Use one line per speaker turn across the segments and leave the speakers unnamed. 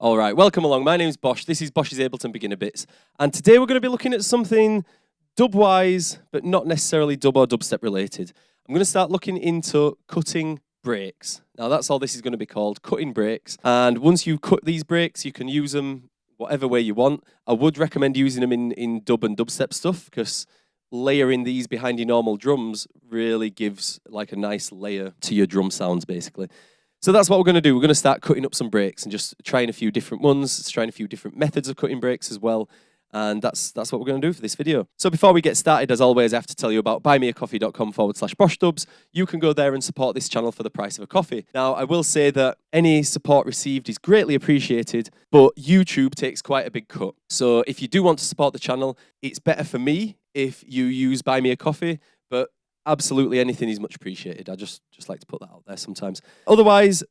All right, welcome along. My name's Bosh. This is Bosh's Ableton Beginner Bits. And today we're going to be looking at something Dubwise, but not necessarily dub or dubstep related. I'm going to start looking into cutting breaks. Now that's all this is going to be called, cutting breaks. And once you cut these breaks, you can use them whatever way you want. I would recommend using them in dub and dubstep stuff because layering these behind your normal drums really gives like a nice layer to your drum sounds basically. So that's what we're going to do. We're going to start cutting up some breaks and just trying a few different ones, trying a few different methods of cutting breaks as well. And that's what we're going to do for this video. So before we get started, as always, I have to tell you about buymeacoffee.com/BoshDubs. You can go there and support this channel for the price of a coffee. Now, I will say that any support received is greatly appreciated, but YouTube takes quite a big cut. So if you do want to support the channel, it's better for me if you use Buy Me a Coffee, but absolutely anything is much appreciated. I just like to put that out there sometimes. Otherwise,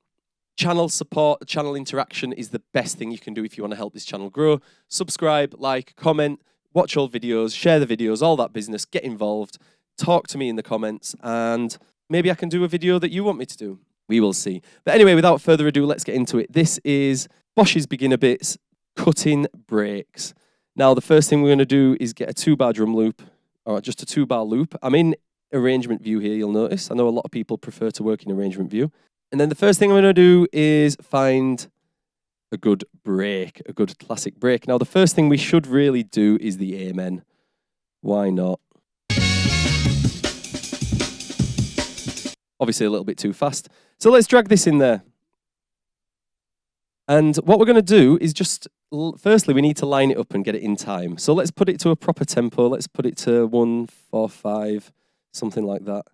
channel support, channel interaction is the best thing you can do if you want to help this channel grow. Subscribe, like, comment, watch all videos, share the videos, all that business, get involved, talk to me in the comments, and maybe I can do a video that you want me to do. We will see. But anyway, without further ado, let's get into it. This is Bosh's Beginner Bits, cutting breaks. Now, the first thing we're going to do is get a 2-bar drum loop, or just a 2-bar loop. I'm in arrangement view here, you'll notice. I know a lot of people prefer to work in arrangement view. And then the first thing I'm going to do is find a good break, a good classic break. Now, the first thing we should really do is the amen. Why not? Obviously a little bit too fast. So let's drag this in there. And what we're going to do is just, firstly, we need to line it up and get it in time. So let's put it to a proper tempo. Let's put it to 1-4-5, something like that.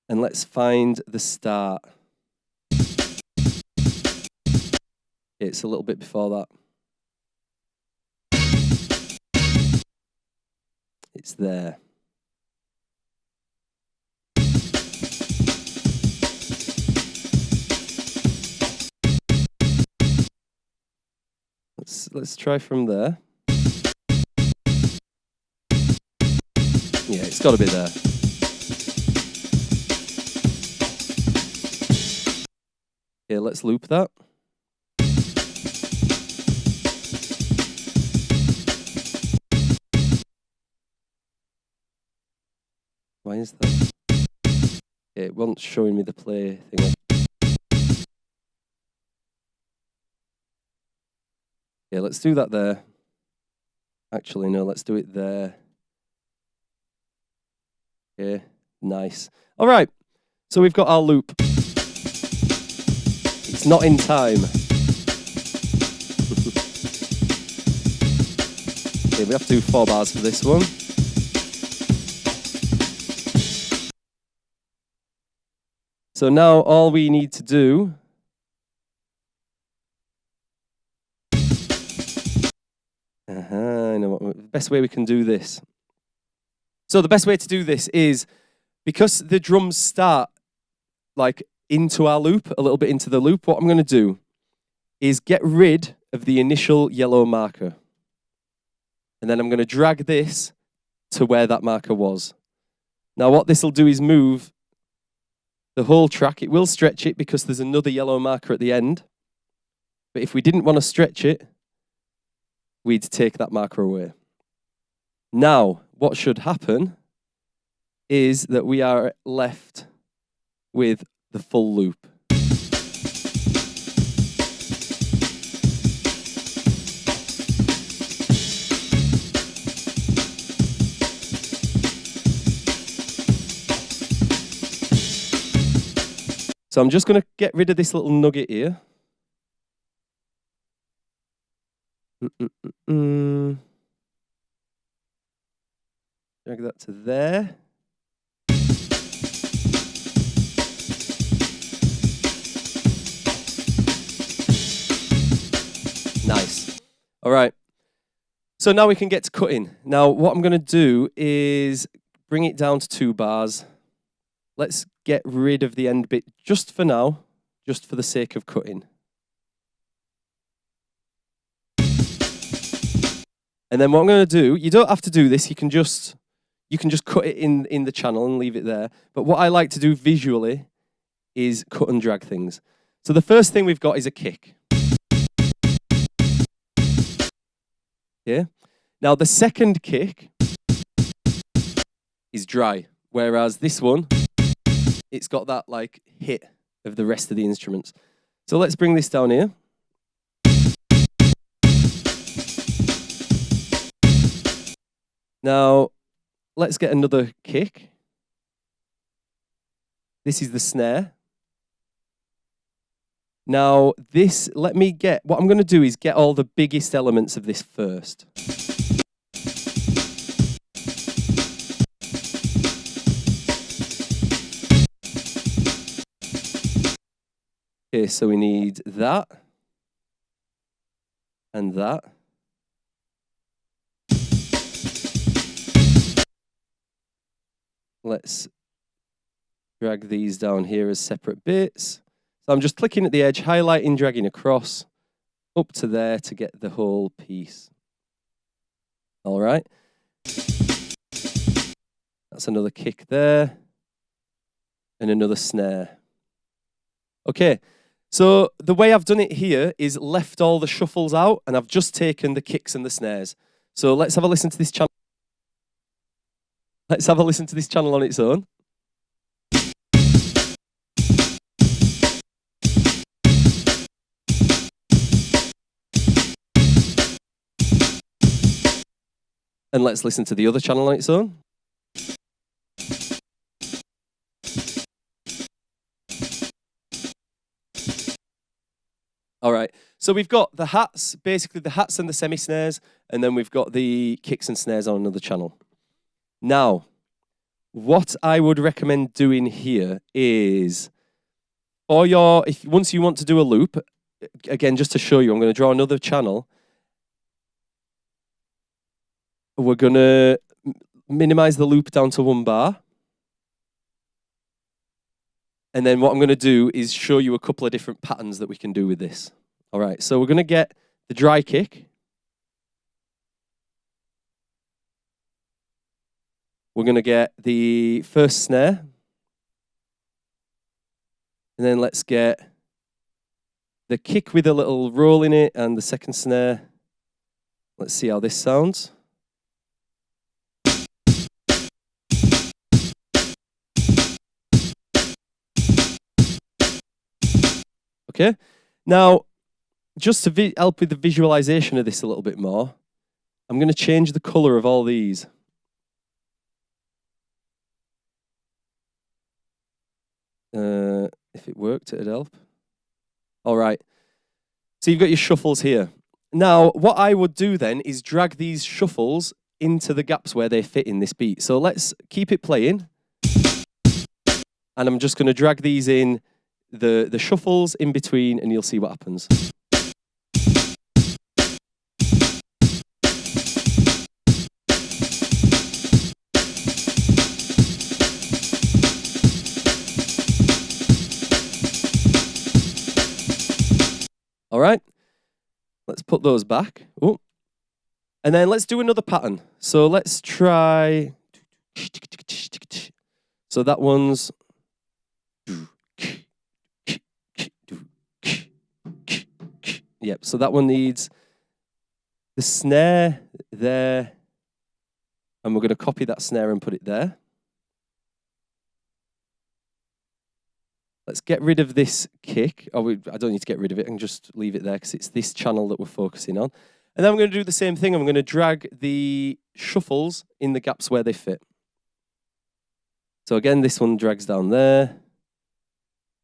And let's find the start. It's a little bit before that. It's there. Let's try from there. Yeah, it's got to be there. Okay, let's loop that. Why is that? Okay, it wasn't showing me the play thing. Yeah, let's do that there. Actually, no, let's do it there. Okay, nice. All right, so we've got our loop. It's not in time. Okay, we have to do 4 bars for this one. So now all we need to do I know what the best way we can do this. So the best way to do this is, because the drums start like into our loop, a little bit into the loop, what I'm going to do is get rid of the initial yellow marker. And then I'm going to drag this to where that marker was. Now what this will do is move the whole track. It will stretch it because there's another yellow marker at the end. But if we didn't want to stretch it, we'd take that marker away. Now, what should happen is that we are left with the full loop. So I'm just going to get rid of this little nugget here. Drag that to there. Nice. All right. So now we can get to cutting. Now what I'm going to do is bring it down to 2 bars. Let's get rid of the end bit just for now, just for the sake of cutting. And then what I'm going to do, you don't have to do this, you can just cut it in the channel and leave it there. But what I like to do visually is cut and drag things. So the first thing we've got is a kick. Yeah. Now the second kick is dry, whereas this one, it's got that like hit of the rest of the instruments. So let's bring this down here. Now let's get another kick. This is the snare. Now this, what I'm going to do is get all the biggest elements of this first. Okay, so we need that and that. Let's drag these down here as separate bits. So I'm just clicking at the edge, highlighting, dragging across, up to there to get the whole piece. All right. That's another kick there. And another snare. Okay, so the way I've done it here is left all the shuffles out, and I've just taken the kicks and the snares. So let's have a listen to this channel. Let's have a listen to this channel on its own. And let's listen to the other channel on its own. All right, so we've got the hats, basically the hats and the semi-snares, and then we've got the kicks and snares on another channel. Now, what I would recommend doing here is, once you want to do a loop, again, just to show you, I'm going to draw another channel. We're going to minimize the loop down to 1 bar. And then what I'm going to do is show you a couple of different patterns that we can do with this. All right, so we're going to get the dry kick. We're going to get the first snare. And then let's get the kick with a little roll in it and the second snare. Let's see how this sounds. Okay, now just to help with the visualization of this a little bit more, I'm going to change the color of all these. If it worked, it'd help. All right, so you've got your shuffles here. Now, what I would do then is drag these shuffles into the gaps where they fit in this beat. So let's keep it playing. And I'm just going to drag these in, the shuffles in between, and you'll see what happens. All right, let's put those back. Oh. And then let's do another pattern. So let's try. So that one's. Yep, so that one needs the snare there. And we're going to copy that snare and put it there. Let's get rid of this kick. I don't need to get rid of it. I can just leave it there because it's this channel that we're focusing on. And then I'm going to do the same thing. I'm going to drag the shuffles in the gaps where they fit. So again, this one drags down there.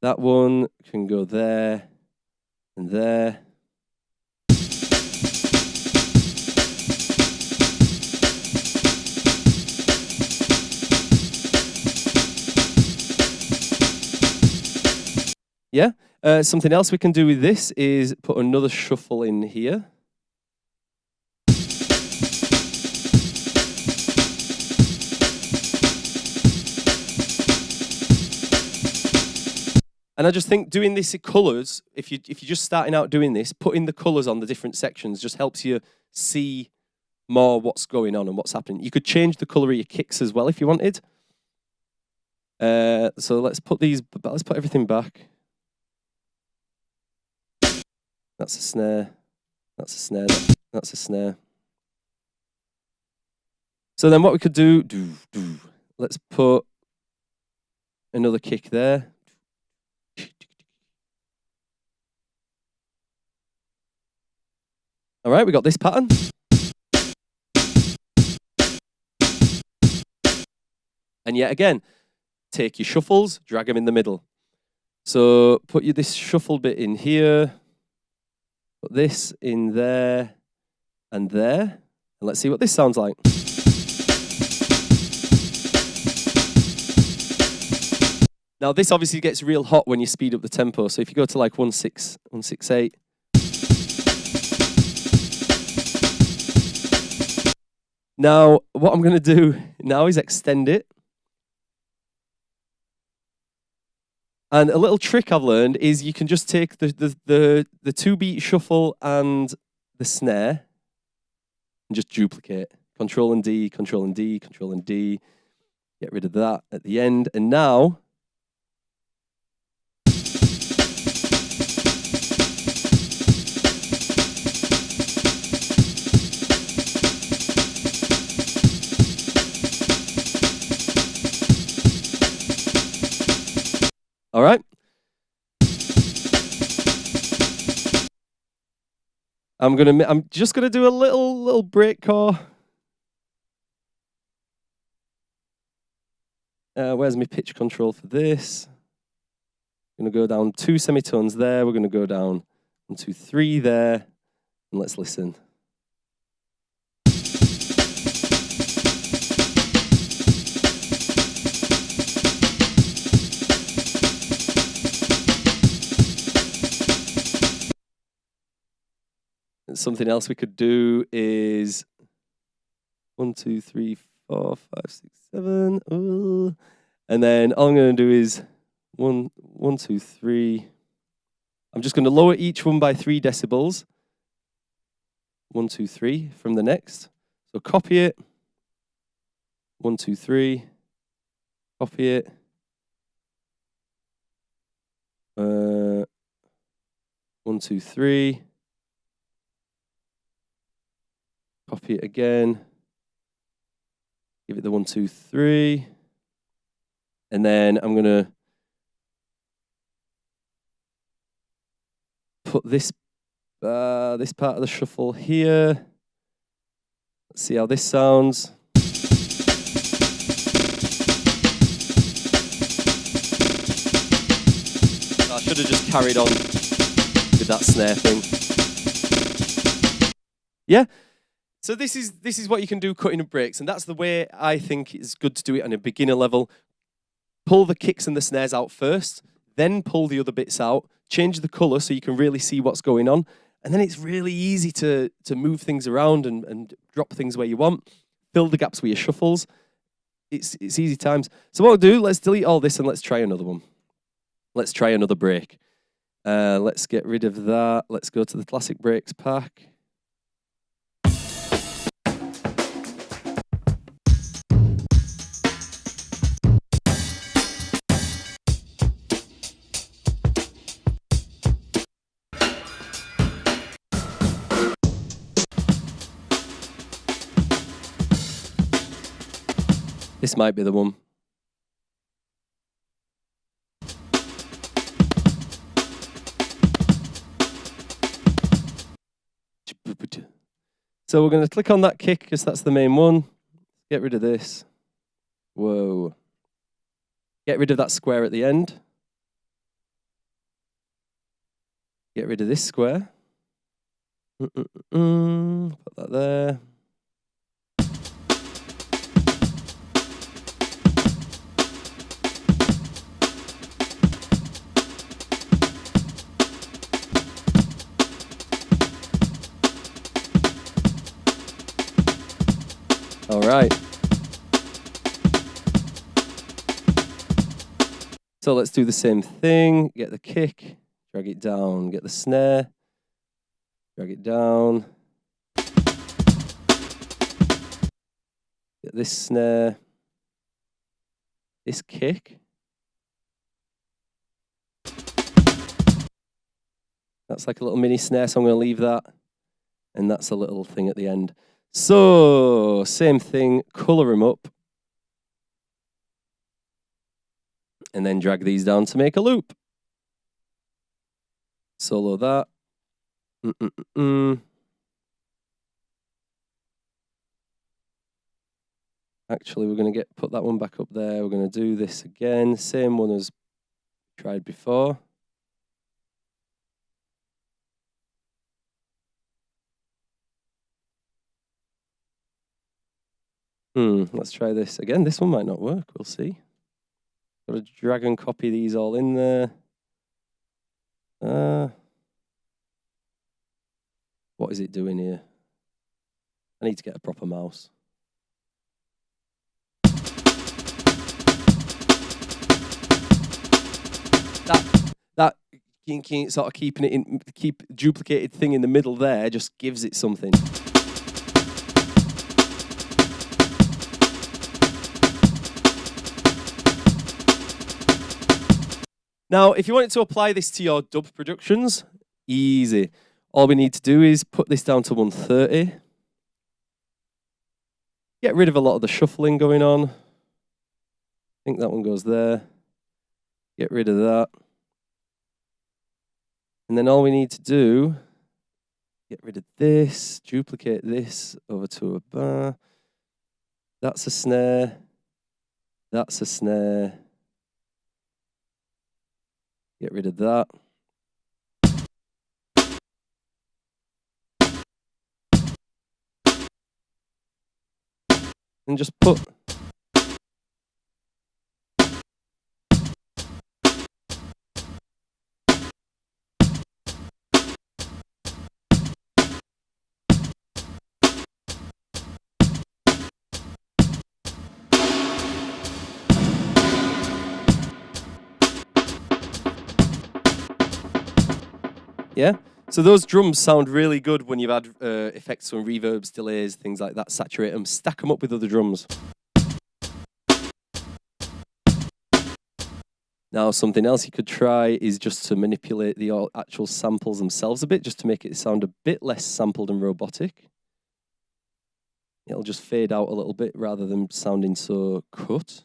That one can go there and there. Yeah, something else we can do with this is put another shuffle in here. And I just think doing this in colours, if you're just starting out doing this, putting the colours on the different sections just helps you see more what's going on and what's happening. You could change the colour of your kicks as well if you wanted. So let's put everything back. That's a snare. That's a snare. That's a snare. So then what we could do, let's put another kick there. All right, we got this pattern. And yet again, take your shuffles, drag them in the middle. So put this shuffle bit in here, put this in there and there, and let's see what this sounds like. Now this obviously gets real hot when you speed up the tempo. So if you go to like 168. Now what I'm going to do now is extend it. And a little trick I've learned is you can just take the 2-beat shuffle and the snare and just duplicate. Control and D, Control and D, Control and D. Get rid of that at the end. And now all right. I'm just gonna do a little breakcore. Where's my pitch control for this? I'm gonna go down 2 semitones there. We're gonna go down 1, 2, 3 there, and let's listen. Something else we could do is 1, 2, 3, 4, 5, 6, 7. Ooh. And then all I'm going to do is 1, 2, 3. I'm just going to lower each one by 3 decibels. 1, 2, 3 from the next. So copy it. 1, 2, 3. Copy it. 1, 2, 3. Copy it again. Give it the 1, 2, 3. And then I'm going to put this part of the shuffle here. Let's see how this sounds. I should have just carried on with that snare thing. Yeah. So this is what you can do cutting up breaks, and that's the way I think it's good to do it on a beginner level. Pull the kicks and the snares out first, then pull the other bits out, change the color so you can really see what's going on, and then it's really easy to move things around and drop things where you want, fill the gaps with your shuffles. It's easy times. So what we'll do, let's delete all this and let's try another one. Let's try another break. Let's get rid of that. Let's go to the classic breaks pack. This might be the one. So we're going to click on that kick because that's the main one. Get rid of this. Whoa. Get rid of that square at the end. Get rid of this square. Put that there. All right. So let's do the same thing. Get the kick, drag it down, get the snare, drag it down. Get this snare, this kick. That's like a little mini snare, so I'm going to leave that. And that's a little thing at the end. So, same thing, colour them up. And then drag these down to make a loop. Solo that. Actually, we're going to put that one back up there. We're going to do this again. Same one as tried before. Let's try this again. This one might not work. We'll see. Got to drag and copy these all in there. What is it doing here? I need to get a proper mouse. That sort of keeping it in, keep duplicated thing in the middle there just gives it something. Now, if you wanted to apply this to your dub productions, easy. All we need to do is put this down to 130. Get rid of a lot of the shuffling going on. I think that one goes there. Get rid of that. And then all we need to do, get rid of this, duplicate this over to a bar. That's a snare. That's a snare. Get rid of that. And just put. Yeah, so those drums sound really good when you've had effects on reverbs, delays, things like that. Saturate them, stack them up with other drums. Now, something else you could try is just to manipulate the actual samples themselves a bit, just to make it sound a bit less sampled and robotic. It'll just fade out a little bit rather than sounding so cut.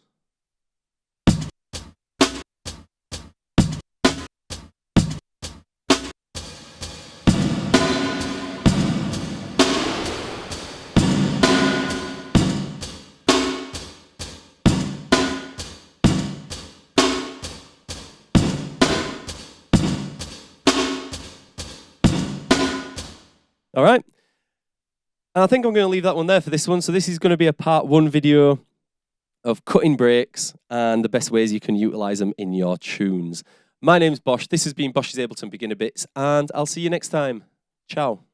All right. And I think I'm going to leave that one there for this one. So this is going to be a part 1 video of cutting breaks and the best ways you can utilize them in your tunes. My name's Bosh. This has been Bosh's Ableton Beginner Bits, and I'll see you next time. Ciao.